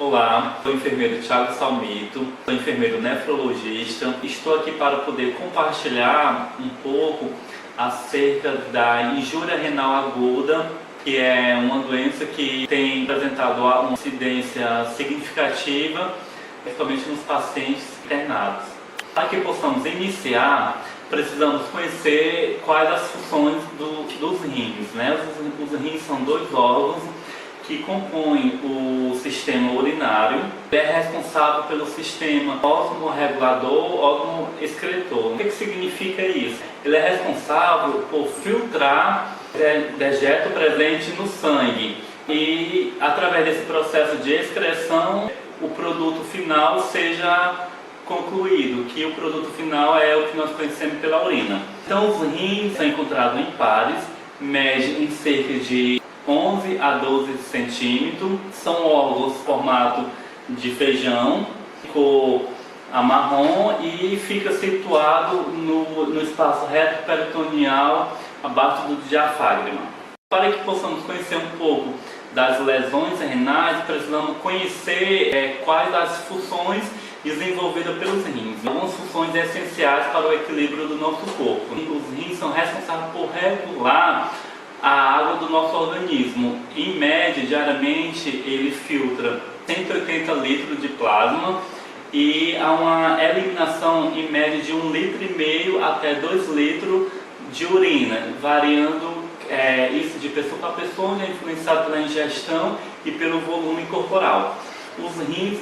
Olá, sou o enfermeiro Thiago Salmito, sou enfermeiro nefrologista. Estou aqui para poder compartilhar um pouco acerca da injúria renal aguda, que é uma doença que tem apresentado uma incidência significativa, principalmente nos pacientes internados. Para que possamos iniciar, precisamos conhecer quais as funções dos rins, né? Os rins são dois órgãos que compõem o sistema urinário. Ele é responsável pelo sistema osmorregulador, órgão excretor. O que significa isso? Ele é responsável por filtrar dejeto presente no sangue e, através desse processo de excreção, o produto final seja concluído, que o produto final é o que nós conhecemos pela urina. Então, os rins são encontrados em pares, medem em cerca de 11 a 12 centímetros, são órgãos formato de feijão, cor marrom e fica situado no espaço reto peritoneal abaixo do diafragma. Para que possamos conhecer um pouco das lesões renais, precisamos conhecer quais as funções desenvolvidas pelos rins. Algumas funções essenciais para o equilíbrio do nosso corpo. Os rins são responsáveis por regular a água do nosso organismo. Em média, diariamente, ele filtra 180 litros de plasma e há uma eliminação em média de 1,5 litro até 2 litros de urina, variando isso de pessoa para pessoa, influenciado pela ingestão e pelo volume corporal. Os rins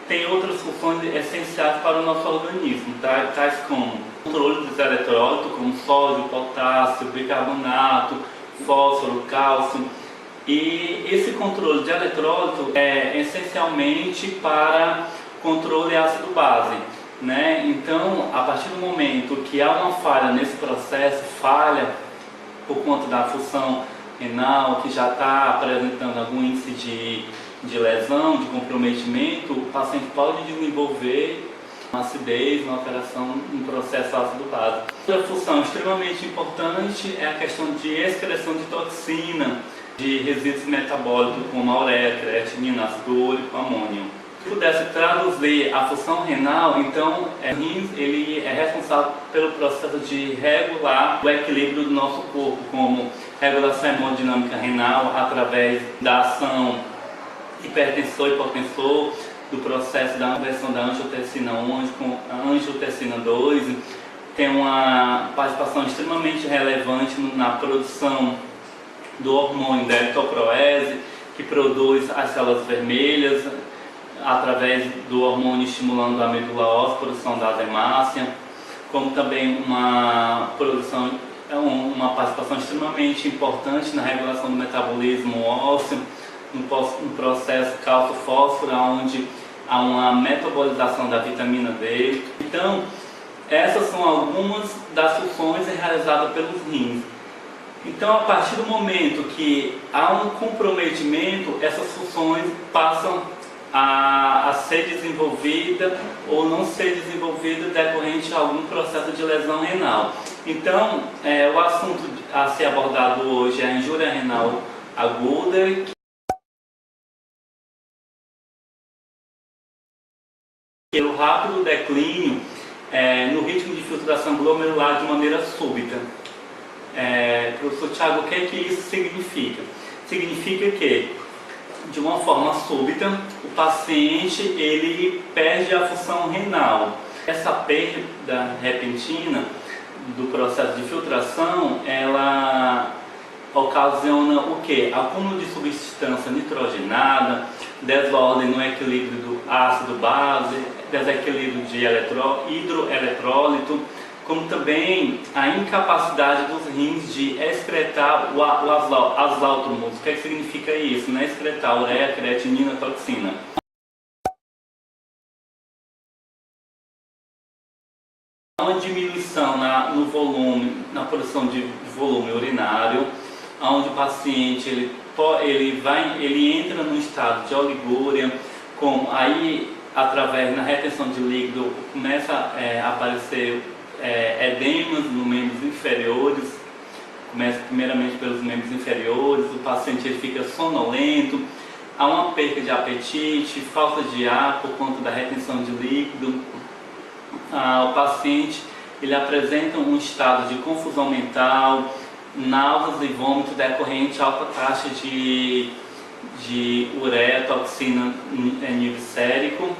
têm outras funções essenciais para o nosso organismo, tais como controle dos eletrólitos, como sódio, potássio, bicarbonato, fósforo, cálcio. E esse controle de eletrólito é essencialmente para controle ácido-base, né? Então, a partir do momento que há uma falha nesse processo, falha por conta da função renal, que já está apresentando algum índice de lesão, de comprometimento, o paciente pode desenvolver uma acidez, uma alteração no processo ácido-base. Outra função extremamente importante é a questão de excreção de toxina, de resíduos metabólicos como a ureia, creatinina, ácido úrico, amônio. Se pudesse traduzir a função renal, então o rins ele é responsável pelo processo de regular o equilíbrio do nosso corpo, como regulação hemodinâmica renal através da ação hipertensor-hipotensor, do processo da conversão da angiotensina 1 com a angiotensina 2, tem uma participação extremamente relevante na produção do hormônio da eritropoese, que produz as células vermelhas, através do hormônio estimulando a medula óssea, produção da hemácia, como também uma participação extremamente importante na regulação do metabolismo ósseo, no processo cálcio-fósforo, onde há uma metabolização da vitamina D. Então, essas são algumas das funções realizadas pelos rins. Então, a partir do momento que há um comprometimento, essas funções passam a ser desenvolvida ou não ser desenvolvida decorrente de algum processo de lesão renal. Então, o assunto a ser abordado hoje é a injúria renal aguda, pelo rápido declínio no ritmo de filtração glomerular de maneira súbita. Professor Thiago, o que é que isso significa? Significa que, de uma forma súbita, o paciente ele perde a função renal. Essa perda repentina do processo de filtração, ela ocasiona o quê? Acúmulo de substância nitrogenada, desordem no equilíbrio do ácido-base, desequilíbrio de hidroeletrólito, como também a incapacidade dos rins de excretar o azaltômos. O que significa isso? Não é excretar ureia, creatinina, toxina. Há uma diminuição no volume, na produção de volume urinário, onde o paciente ele entra no estado de oligúria, aí através da retenção de líquido começa a aparecer edemas nos membros inferiores, começa primeiramente pelos membros inferiores, o paciente ele fica sonolento, há uma perda de apetite, falta de ar por conta da retenção de líquido. O paciente ele apresenta um estado de confusão mental, náuseas e vômito decorrente a alta taxa de ureia, toxina nível sérico,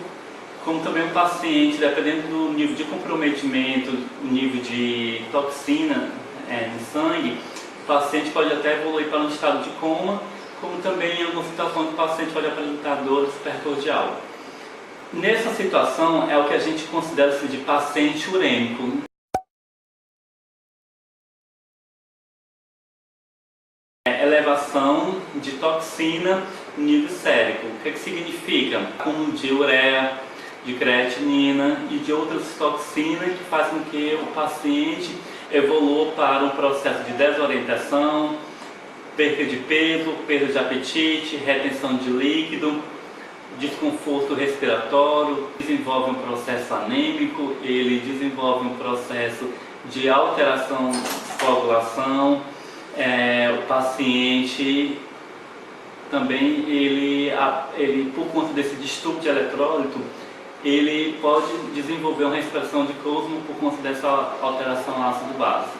como também o paciente, dependendo do nível de comprometimento, o nível de toxina no sangue, o paciente pode até evoluir para um estado de coma, como também em algumas situações o paciente pode apresentar dor supercordial. Nessa situação é o que a gente considera de paciente urêmico. Elevação de toxina no nível sérico. O que significa? Como de ureia, de creatinina e de outras toxinas que fazem com que o paciente evolua para um processo de desorientação, perda de peso, perda de apetite, retenção de líquido, desconforto respiratório, desenvolve um processo anêmico, ele desenvolve um processo de alteração de coagulação. O paciente também, ele por conta desse distúrbio de eletrólito, ele pode desenvolver uma respiração de Kussmaul por conta dessa alteração ácido-base.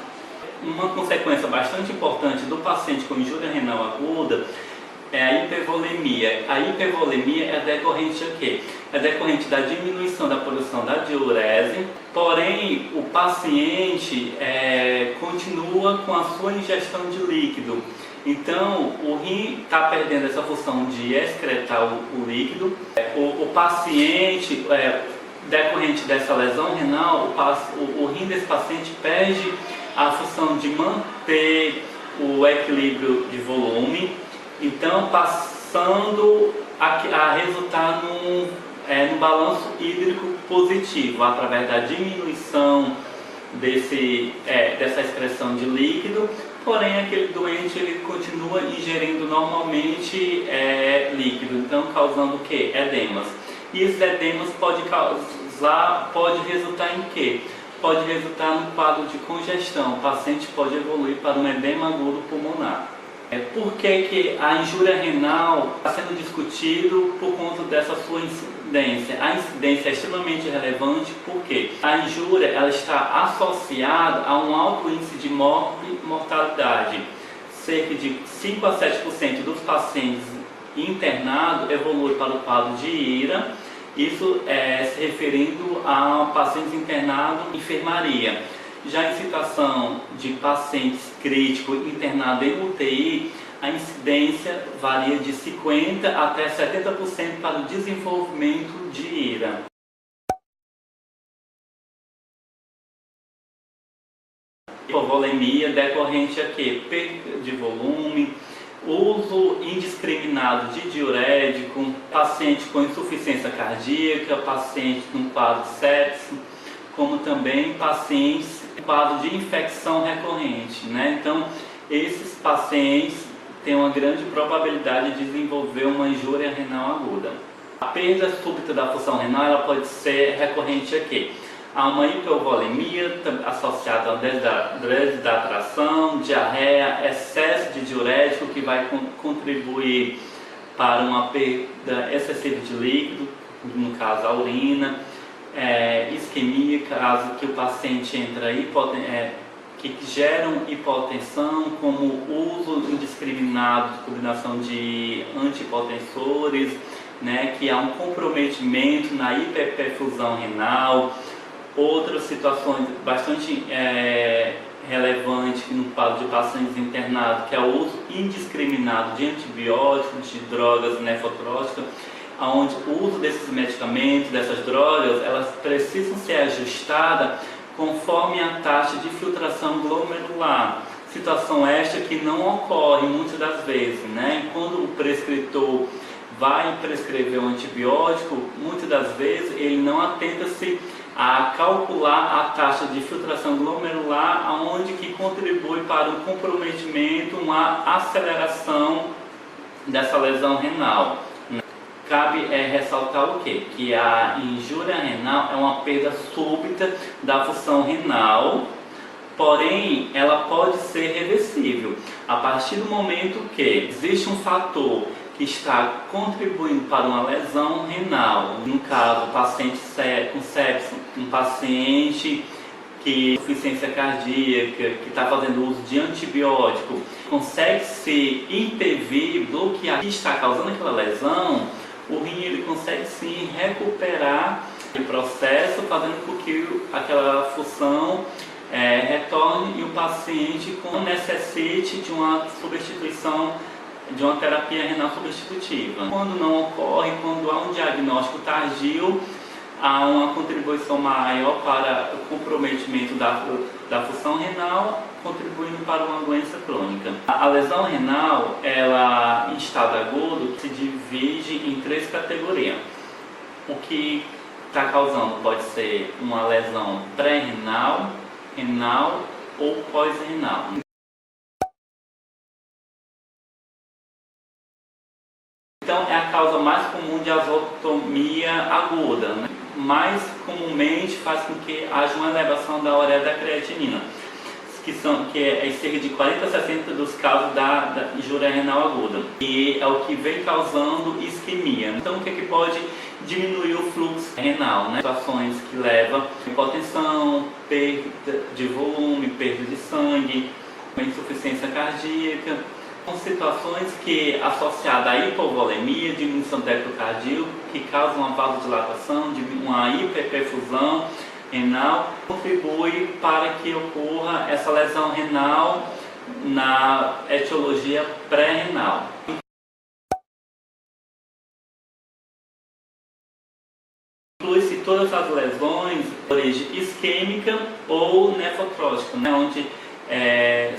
Uma consequência bastante importante do paciente com injúria renal aguda é a hipervolemia. A hipervolemia é decorrente a quê? É decorrente da diminuição da produção da diurese, porém o paciente continua com a sua ingestão de líquido. Então o rim está perdendo essa função de excretar o líquido. O paciente, decorrente dessa lesão renal, o rim desse paciente perde a função de manter o equilíbrio de volume, então passando a resultar num balanço hídrico positivo, através da diminuição dessa excreção de líquido, porém aquele doente ele continua ingerindo normalmente líquido, então causando o que? Edemas. E esses edemas pode resultar em quê? Pode resultar num quadro de congestão, o paciente pode evoluir para um edema agudo pulmonar. Por que a injúria renal está sendo discutido por conta dessa sua incidência? A incidência é extremamente relevante porque a injúria ela está associada a um alto índice de mortalidade. Cerca de 5 a 7% dos pacientes internados evoluem para o quadro de IRA, isso se referindo a pacientes internados em enfermaria. Já em situação de pacientes críticos internados em UTI, a incidência varia de 50% até 70% para o desenvolvimento de IRA. Hipovolemia decorrente a quê? Perda de volume, uso indiscriminado de diurético, paciente com insuficiência cardíaca, paciente com quadro de sepse, como também pacientes com quadro de infecção recorrente, né? Então, esses pacientes têm uma grande probabilidade de desenvolver uma injúria renal aguda. A perda súbita da função renal ela pode ser recorrente a quê? Há uma hipovolemia associada a desidratação, diarreia, excesso de diurético que vai contribuir para uma perda excessiva de líquido, no caso a urina, isquemia, caso que o paciente entra que geram hipotensão, como uso indiscriminado de combinação de antihipotensores, né, que há um comprometimento na hiperperfusão renal. Outras situações bastante relevantes no quadro de pacientes internados, que é o uso indiscriminado de antibióticos, de drogas nefrotróxicas, onde o uso desses medicamentos, dessas drogas, elas precisam ser ajustadas conforme a taxa de filtração glomerular. Situação esta que não ocorre muitas das vezes, né? Quando o prescritor vai prescrever um antibiótico, muitas das vezes ele não atenta-se a calcular a taxa de filtração glomerular, onde que contribui para um comprometimento, uma aceleração dessa lesão renal. Cabe ressaltar o quê? Que a injúria renal é uma perda súbita da função renal, porém ela pode ser reversível a partir do momento que existe um fator que está contribuindo para uma lesão renal. No caso, paciente com sepsis, um paciente que tem insuficiência cardíaca, que está fazendo uso de antibiótico, consegue se intervir, bloquear o que está causando aquela lesão, o rim ele consegue sim recuperar o processo, fazendo com que aquela função retorne e o paciente não necessite de uma substituição, de uma terapia renal substitutiva. Quando não ocorre, quando há um diagnóstico tardio, há uma contribuição maior para o comprometimento da função renal, contribuindo para uma doença crônica. A lesão renal, ela em estado agudo, se divide em 3 categorias. O que está causando pode ser uma lesão pré-renal, renal ou pós-renal. Então é a causa mais comum de azotemia aguda, né? Mais comumente faz com que haja uma elevação da ureia da creatinina, que é cerca de 40 a 60 dos casos da injúria renal aguda, e é o que vem causando isquemia. Então o que pode diminuir o fluxo renal, né? Situações que levam a hipotensão, perda de volume, perda de sangue, insuficiência cardíaca. São situações que, associadas à hipovolemia, diminuição do débito cardíaco, que causam uma vasodilatação, uma hiperperfusão renal, contribui para que ocorra essa lesão renal na etiologia pré-renal. Inclui-se todas as lesões de origem isquêmica ou nefrotróxica, né, onde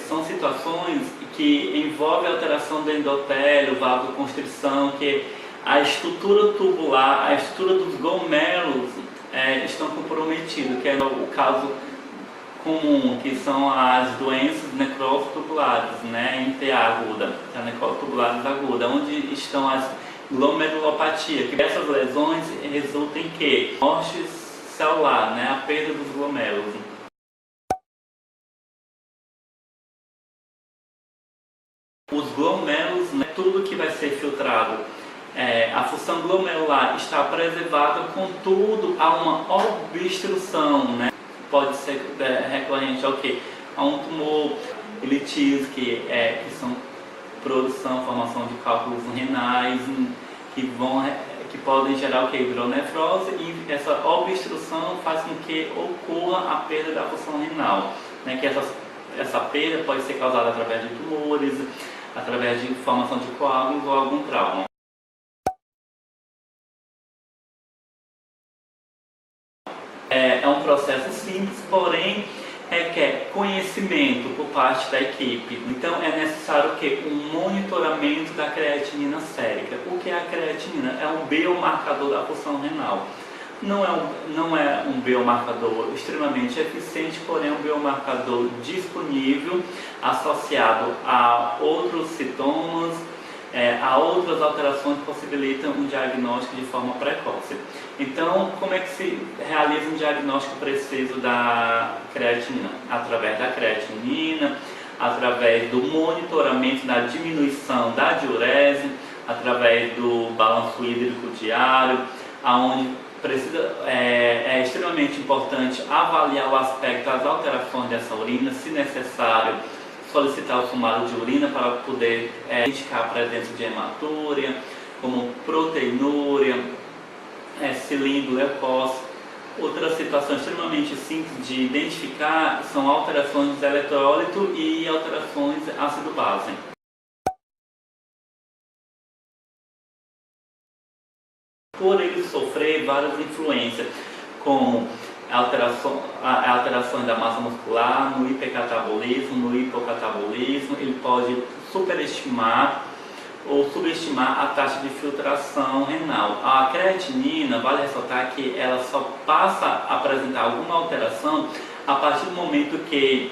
são situações que envolvem alteração do endotélio, vasoconstrição, que a estrutura tubular, a estrutura dos glomérulos estão comprometidos, que é o caso comum, que são as doenças necroses tubulares, né, NTA aguda, a necrose tubulares aguda, onde estão as glomerulopatias, que essas lesões resultam em que? Morte celular, né, a perda dos glomérulos. Os glomérulos, né, tudo que vai ser filtrado, a função glomerular está preservada, contudo há uma obstrução, né? Pode ser recorrente ao quê? A um tumor, litíase, que são formação de cálculos renais, que podem gerar o quê? Hidronefrose, e essa obstrução faz com que ocorra a perda da função renal, né? Que essa perda pode ser causada através de tumores, através de formação de coágulos ou algum trauma. É um processo simples, porém requer conhecimento por parte da equipe. Então é necessário que um monitoramento da creatinina sérica. O que é a creatinina? É um biomarcador da função renal. Não é um biomarcador extremamente eficiente, porém é um biomarcador disponível, associado a outros sintomas, a outras alterações que possibilitam um diagnóstico de forma precoce. Então, como é que se realiza um diagnóstico preciso da creatinina? Através da creatinina, através do monitoramento da diminuição da diurese, através do balanço hídrico diário, aonde é extremamente importante avaliar o aspecto das alterações dessa urina, se necessário solicitar o sumário de urina para poder indicar a presença de hematúria, como proteinúria, cilindro, leucócito. Outras situações extremamente simples de identificar são alterações de eletrólito e alterações ácido-base. Por ele sofrer várias influências, como alterações da massa muscular, no hipercatabolismo, no hipocatabolismo, ele pode superestimar ou subestimar a taxa de filtração renal. A creatinina, vale ressaltar que ela só passa a apresentar alguma alteração a partir do momento que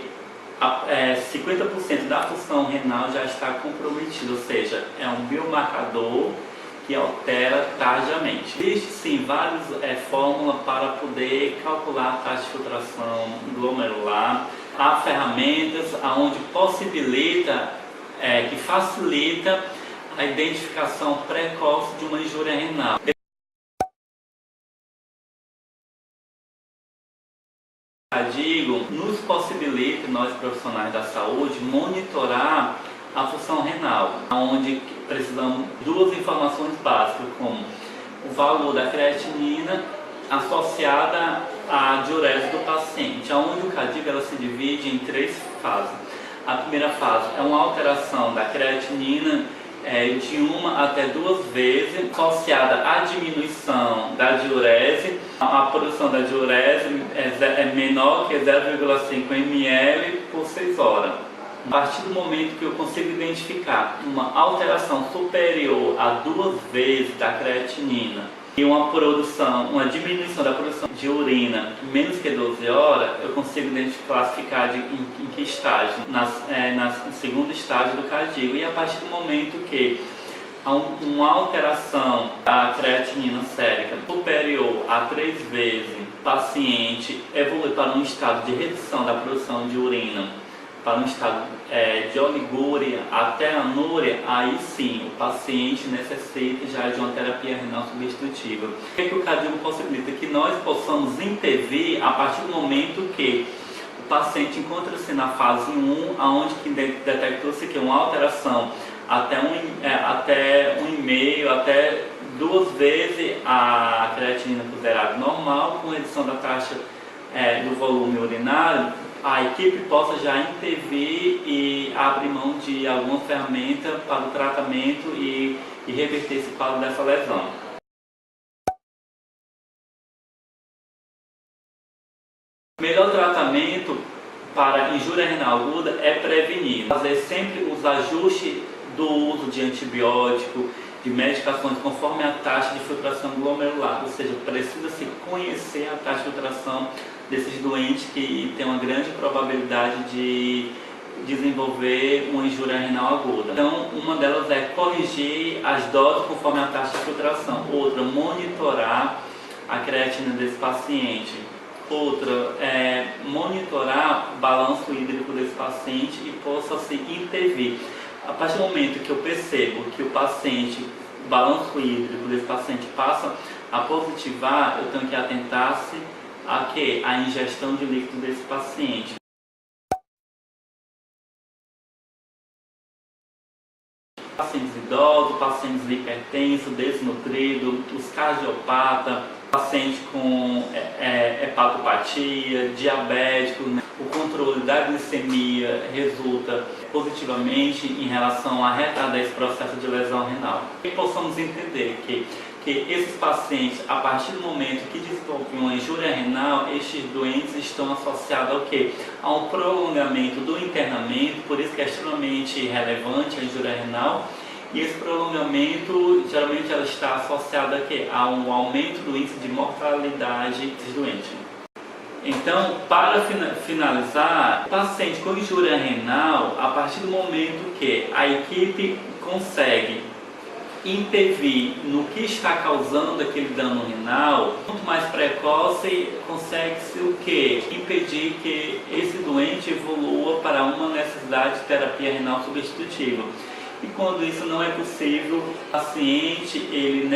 50% da função renal já está comprometida, ou seja, é um biomarcador que altera tardiamente. Existem sim várias fórmulas para poder calcular a taxa de filtração glomerular. Há ferramentas onde possibilita, que facilita a identificação precoce de uma injúria renal. Digo, nos possibilita, nós profissionais da saúde, monitorar a função renal, onde precisamos de duas informações básicas, como o valor da creatinina associada à diurese do paciente, onde o CADIGO ela se divide em três fases. A primeira fase é uma alteração da creatinina de 1 até 2 vezes, associada à diminuição da diurese. A produção da diurese é menor que 0,5 ml por 6 horas. A partir do momento que eu consigo identificar uma alteração superior a 2 vezes da creatinina e uma diminuição da produção de urina menos que 12 horas, eu consigo classificar em que estágio, no segundo estágio do CADIGO. E a partir do momento que há uma alteração da creatinina sérica superior a 3 vezes, o paciente evolui para um estado de redução da produção de urina, para um estado de oligúria até anúria, aí sim o paciente necessita já de uma terapia renal substitutiva. O que o CADIGO possibilita? Que nós possamos intervir a partir do momento que o paciente encontra-se na fase 1, onde detectou-se que uma alteração até 1,5, até 2 vezes a creatinina considerada normal, com redução da taxa do volume urinário, a equipe possa já intervir e abrir mão de alguma ferramenta para o tratamento e reverter esse quadro dessa lesão. O melhor tratamento para injúria renal aguda é prevenir, fazer sempre os ajustes do uso de antibiótico, de medicações conforme a taxa de filtração glomerular, ou seja, precisa-se conhecer a taxa de filtração desses doentes que têm uma grande probabilidade de desenvolver uma injúria renal aguda. Então, uma delas é corrigir as doses conforme a taxa de filtração. Outra, monitorar a creatina desse paciente. Outra, monitorar o balanço hídrico desse paciente e possa-se intervir. A partir do momento que eu percebo que o balanço hídrico desse paciente passa a positivar, eu tenho que atentar-se a ingestão de líquido desse paciente. Pacientes idosos, pacientes hipertensos, desnutridos, os cardiopatas, paciente com hepatopatia, diabético, né? O controle da glicemia resulta positivamente em relação a retardar esse processo de lesão renal. E possamos entender que esses pacientes, a partir do momento que desenvolvem uma injúria renal, estes doentes estão associados ao quê? A um prolongamento do internamento, por isso que é extremamente relevante a injúria renal. E esse prolongamento, geralmente, ela está associada a quê? A um aumento do índice de mortalidade desses doentes. Então, para finalizar, o paciente com injúria renal, a partir do momento que a equipe consegue intervir no que está causando aquele dano renal, quanto mais precoce, consegue-se o quê? Impedir que esse doente evolua para uma necessidade de terapia renal substitutiva. E quando isso não é possível, o paciente ele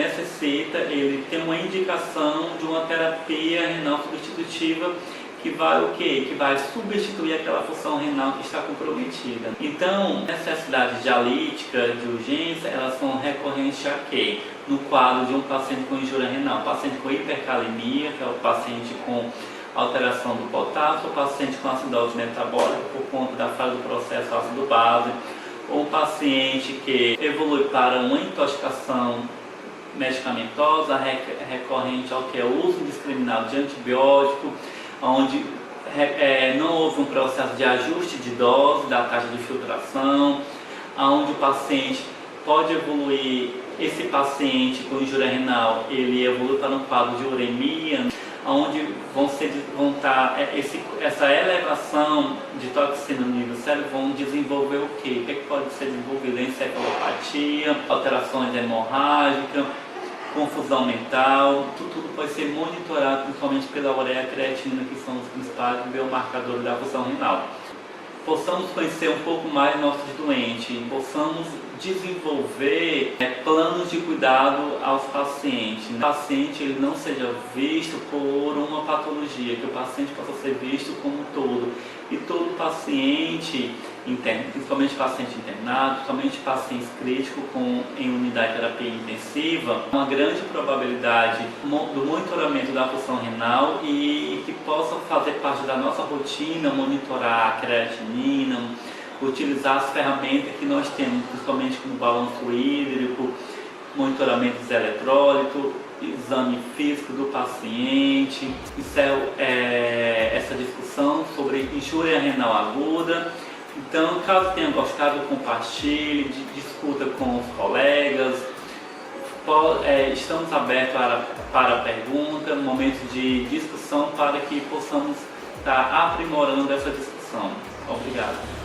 tem uma indicação de uma terapia renal substitutiva que vai o quê? Que vai substituir aquela função renal que está comprometida. Então, necessidades dialíticas de urgência, elas são recorrentes a quê? No quadro de um paciente com injúria renal, paciente com hipercalemia, que é o paciente com alteração do potássio, o paciente com acidose metabólica por conta da falha do processo ácido-base, ou um paciente que evolui para uma intoxicação medicamentosa recorrente ao que é o uso indiscriminado de antibiótico, onde não houve um processo de ajuste de dose da taxa de filtração, onde o paciente pode evoluir, esse paciente com injúria renal, ele evolui para um quadro de uremia, onde essa elevação de toxina no nível cérebro vão desenvolver o quê? O que pode ser desenvolvido? Encefalopatia, alterações hemorrágicas, confusão mental. Tudo pode ser monitorado principalmente pela ureia e creatinina, que são os principais biomarcadores da função renal. possamos conhecer um pouco mais nossos doentes, possamos desenvolver planos de cuidado aos pacientes. O paciente ele não seja visto por uma patologia, que o paciente possa ser visto como um todo. E todo paciente interno, principalmente paciente internado, principalmente pacientes críticos em unidade de terapia intensiva, uma grande probabilidade do monitoramento da função renal e que possa fazer parte da nossa rotina, monitorar a creatinina, utilizar as ferramentas que nós temos, principalmente como balanço hídrico, monitoramento dos eletrólitos, exame físico do paciente. Encerro essa discussão sobre injúria renal aguda. Então, caso tenha gostado, compartilhe, discuta com os colegas. Estamos abertos para pergunta, momentos de discussão, para que possamos estar aprimorando essa discussão. Obrigado.